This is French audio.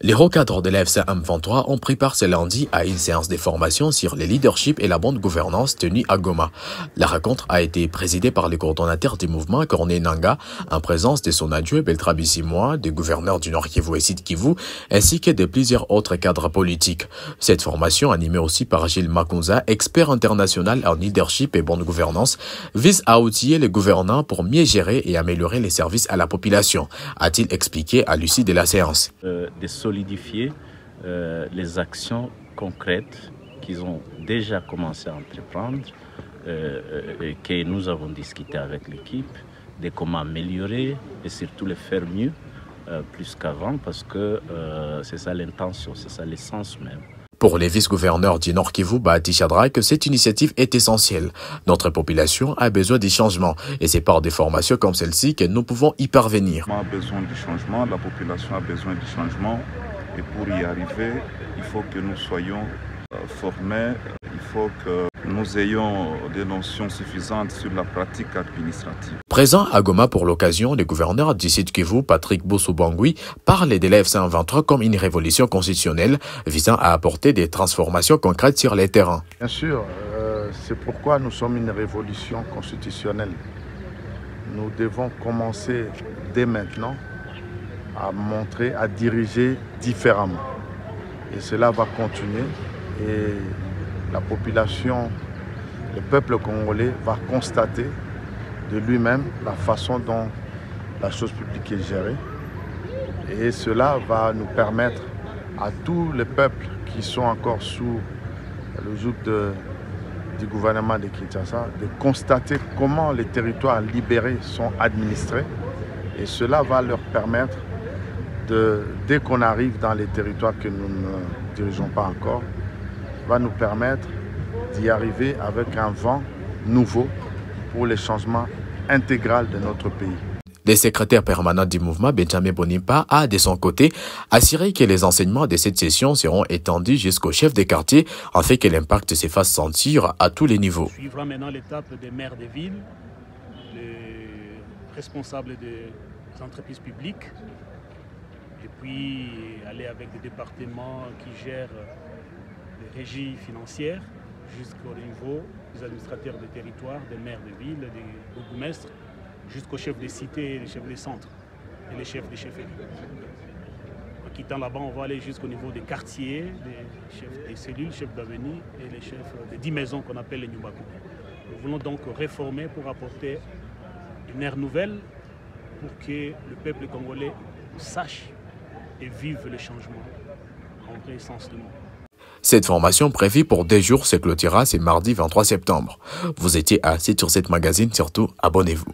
Les hauts cadres de l'AFC M23 ont pris part ce lundi à une séance de formation sur le leadership et la bonne gouvernance tenue à Goma. La rencontre a été présidée par le coordonnateur du mouvement, Corneille Nangaa, en présence de son adjoint Beltrame Bisimwa, des gouverneurs du Nord Kivu et Sud Kivu, ainsi que de plusieurs autres cadres politiques. Cette formation, animée aussi par Gilles Makunza, expert international en leadership et bonne gouvernance, vise à outiller les gouvernants pour mieux gérer et améliorer les services à la population, a-t-il expliqué à l'issue de la séance. De solidifier les actions concrètes qu'ils ont déjà commencé à entreprendre et que nous avons discuté avec l'équipe de comment améliorer et surtout les faire mieux plus qu'avant parce que c'est ça l'intention, c'est ça l'essence même. Pour les vice-gouverneurs du Nord Kivu, Bahati Shadrack, cette initiative est essentielle. Notre population a besoin de changement et c'est par des formations comme celle-ci que nous pouvons y parvenir. On a besoin du changement, la population a besoin du changement et pour y arriver, il faut que nous soyons formés, il faut que nous ayons des notions suffisantes sur la pratique administrative. Présent à Goma pour l'occasion, le gouverneur du Sud Kivu, Patrick Boussou-Bangui, parle de l'AFC M23 comme une révolution constitutionnelle visant à apporter des transformations concrètes sur les terrains. Bien sûr, c'est pourquoi nous sommes une révolution constitutionnelle. Nous devons commencer dès maintenant à montrer, à diriger différemment. Et cela va continuer et la population, le peuple congolais va constater de lui-même la façon dont la chose publique est gérée. Et cela va nous permettre à tous les peuples qui sont encore sous le joug du gouvernement de Kinshasa de constater comment les territoires libérés sont administrés. Et cela va leur permettre, dès qu'on arrive dans les territoires que nous ne dirigeons pas encore, va nous permettre d'y arriver avec un vent nouveau pour le changement intégral de notre pays. Le secrétaire permanent du mouvement, Benjamin Bonipa, a de son côté assuré que les enseignements de cette session seront étendus jusqu'au chef des quartiers afin que l'impact se fasse sentir à tous les niveaux. On suivra maintenant l'étape des maires des villes, les responsables des entreprises publiques, et puis aller avec des départements qui gèrent les régies financières jusqu'au niveau des administrateurs des territoires, des maires de villes, des bourgmestres, jusqu'aux chefs des cités, les chefs des centres et les chefs des chefferies. En quittant là-bas, on va aller jusqu'au niveau des quartiers, des chefs des cellules, chefs d'avenue et les chefs des 10 maisons qu'on appelle les Nyumbaku. Nous voulons donc réformer pour apporter une ère nouvelle pour que le peuple congolais sache et vive le changement en vrai sens du mot. Cette formation prévue pour 2 jours se clôturera ce mardi 23 septembre. Vous étiez à 7 sur 7 magazine, surtout abonnez-vous.